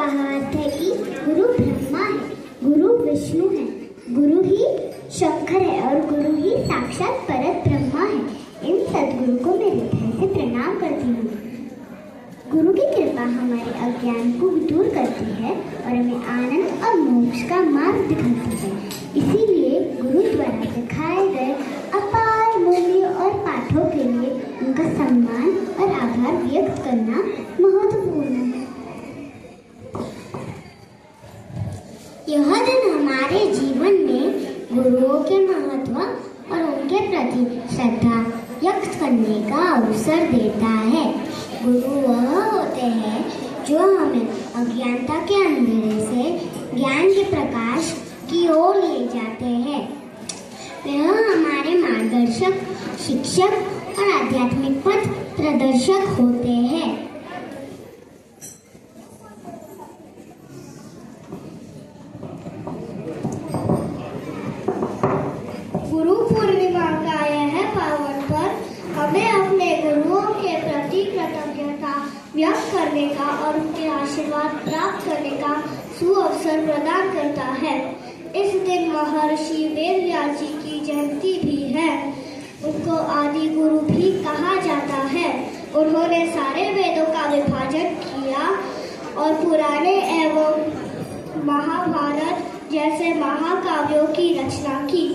बात है कि गुरु ब्रह्मा है, गुरु विष्णु है, गुरु ही शंकर है और गुरु ही साक्षात परत ब्रह्मा है। इन सद्गुरु को मैं हृदय से प्रणाम करती हूँ। गुरु की कृपा हमारे अज्ञान को दूर करती है और हमें आनंद और मोक्ष का मार्ग दिखाती है। इसीलिए गुरु द्वारा दिखाए गए अपार मूल्य और पाठों के लिए उनका सम्मान और आभार व्यक्त करना महत्वपूर्ण है। यह दिन हमारे जीवन में गुरुओं के महत्व और उनके प्रति श्रद्धा व्यक्त करने का अवसर देता है। गुरु वह होते हैं जो हमें अज्ञानता के अंधेरे से ज्ञान के प्रकाश की ओर ले जाते हैं। वह हमारे मार्गदर्शक, शिक्षक और आध्यात्मिक पथ प्रदर्शक होते हैं। गुरु पूर्णिमा का यह पावन पर्व हमें अपने गुरुओं के प्रति कृतज्ञता व्यक्त करने का और उनके आशीर्वाद प्राप्त करने का सुअवसर प्रदान करता है। इस दिन महर्षि वेदव्यास जी की जयंती भी है। उनको आदि गुरु भी कहा जाता है। उन्होंने सारे वेदों का विभाजन किया और पुराणे एवं महाभारत जैसे महाकाव्यों की रचना की।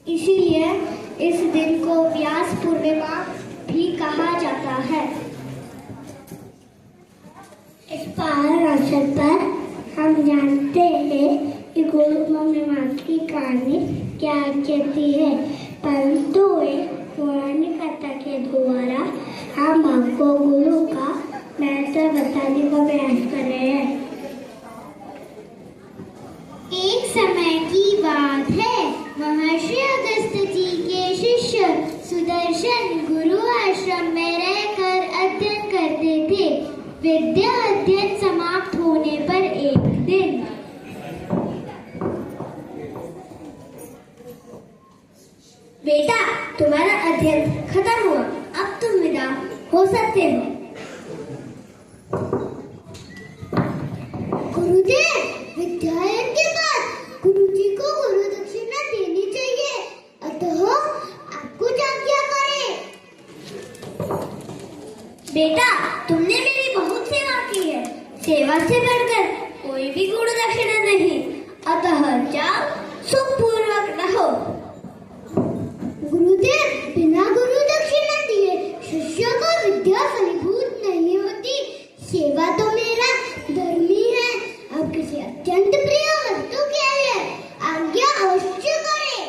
इसीलिए इस दिन को व्यास पूर्णिमा भी कहा जाता है। इस पावन अवसर पर हम जानते हैं कि गुरु पूर्णिमा की कहानी क्या कहती है, परंतु एक पौराणिक कथा के द्वारा हम आपको गुरु का महत्व बताने का प्रयास कर रहे हैं। एक समय की बात है, महर्षि अगस्त जी के शिष्य सुदर्शन गुरु आश्रम में रहकर अध्ययन करते थे। विद्या अध्ययन समाप्त होने पर एक दिन बेटा, तुम्हारा अध्ययन खत्म हुआ, अब तुम विदा हो सकते हो। गुरुदेव, विद्यायन के बाद गुरुजी को गुरु दक्षिणा देनी चाहिए, अतः आपको आज्ञा करें। बेटा, तुमने मेरी बहुत सेवा की है, सेवा से बढ़कर कोई भी गुरु दक्षिणा नहीं, अतः जाओ सुखपूर्वक रहो। गुरुदेव, बिना गुरु दक्षिणा दिए शिष्य को विद्या फलीभूत नहीं होती। सेवा तो मेरा धर्म ही है। अब किसी अत्यंत प्रिय वस्तु क्या है, आज्ञा अवश्य करें।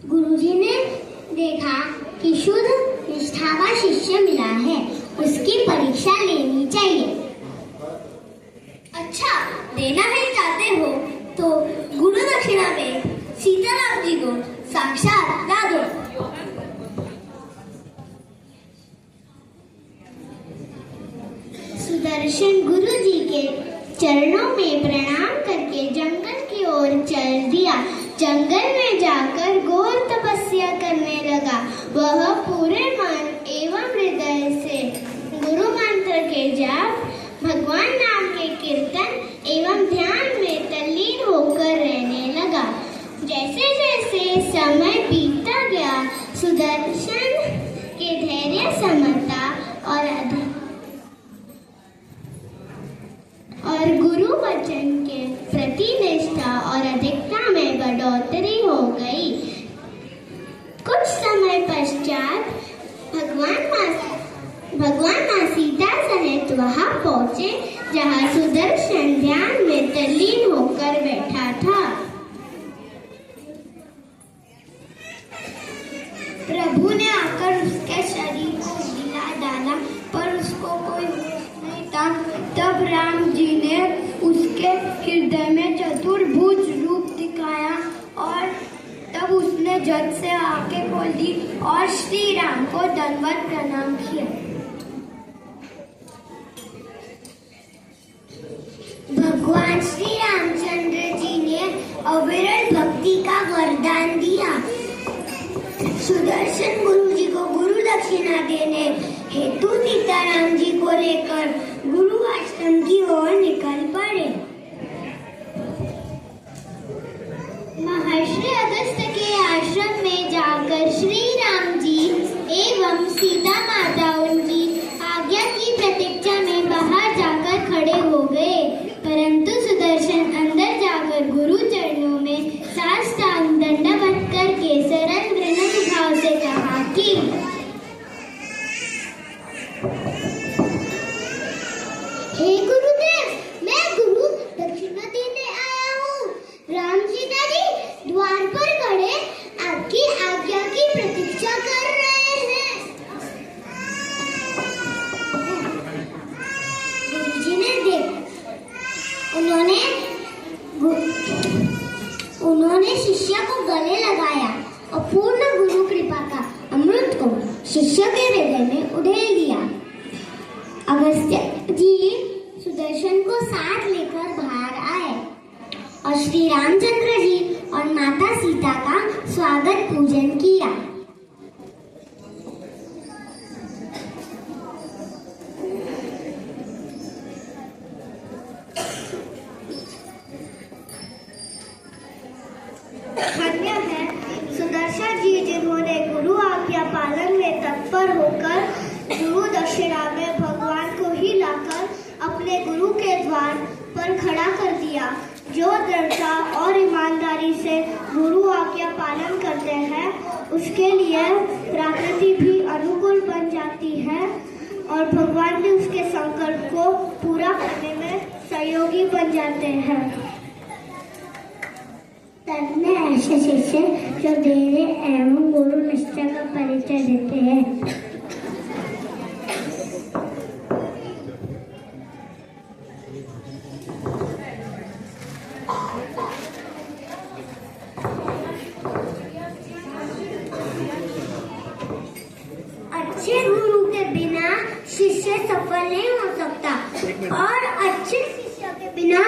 गुरुजी ने देखा कि शुद्ध निष्ठावान शिष्य मिला है, उसकी परीक्षा लेनी चाहिए। अच्छा, देना ही चाहते हो तो गुरु दक्षिणा में सीताराम जी को साक्षात ला दो। सुदर्शन गुरु जी के चरणों में प्रणाम करके जंगल की ओर चल दिया। जंगल में जाकर घोर तपस्या करने लगा। वह पूरे मन एवं हृदय से गुरु मंत्र के जाप, भगवान नाम के कीर्तन एवं ध्यान में तल्लीन होकर रहने लगा। जैसे जैसे समय बीतता गया, सुदर्शन के धैर्य, समता और गुरु वचन के प्रति निष्ठा और अधिकता में बढ़ोतरी हो गई। कुछ समय पश्चात भगवान माँ सीता सहित वहां पहुंचे जहां सुदर्शन ध्यान में तल्लीन होकर बैठा था। प्रभु ने आकर उसके शरीर को हिला डाला, पर उसको कोई होश नहीं था। तब राम जी ने उसके हृदय में चतुर्भुज रूप दिखाया और तब उसने झट से आंखें खोल दी और श्री राम को दंडवत प्रणाम किया। भगवान श्री रामचंद्र जी ने अविरल भक्ति का वरदान दिया। सुदर्शन गुरु जी को गुरु दक्षिणा देने हेतु सीताराम जी को लेकर गुरु आश्रम की ओर निकल पड़े। महर्षि अगस्त्य के आश्रम में जाकर श्री राम जी एवं सीता माता उनकी आज्ञा की प्रतीक्षा में बाहर जाकर खड़े हो गए, परंतु सुदर्शन अंदर जाकर गुरु चरणों में साष्टांग दंडवत करके सरल विनम्र भाव से कहा कि हे गुरुदेव, मैं गुरु दक्षिणा देने आया हूँ। राम सीता जी द्वार पर खड़े आपकी आज्ञा की प्रतीक्षा कर रहे हैं। गुरुजी ने उन्होंने शिष्य को गले लगाया और पूर्ण गुरु कृपा का अमृत को शिष्य के हृदय में उड़ेल दिया। अगस्त्य जी सुदर्शन को साथ लेकर बाहर आए और श्री रामचंद्र जी और माता सीता का स्वागत पूजन किया। धन्य है सुदर्शन जी जिन्होंने गुरु आज्ञा पालन में तत्पर होकर गुरु दक्षिणा में भगवान को ही लाकर अपने गुरु के द्वार पर खड़ा कर दिया। जो दृढ़ता और ईमानदारी से गुरु आज्ञा पालन करते हैं उसके लिए प्रकृति भी अनुकूल बन जाती है और भगवान भी उसके संकल्प को पूरा करने में सहयोगी बन जाते हैं। तन्ने ऐसे शिष्य जो धैर्य एवं गुरु निष्ठा का परिचय देते हैं। अच्छे गुरु के बिना शिष्य सफल नहीं हो सकता और अच्छे शिष्य के बिना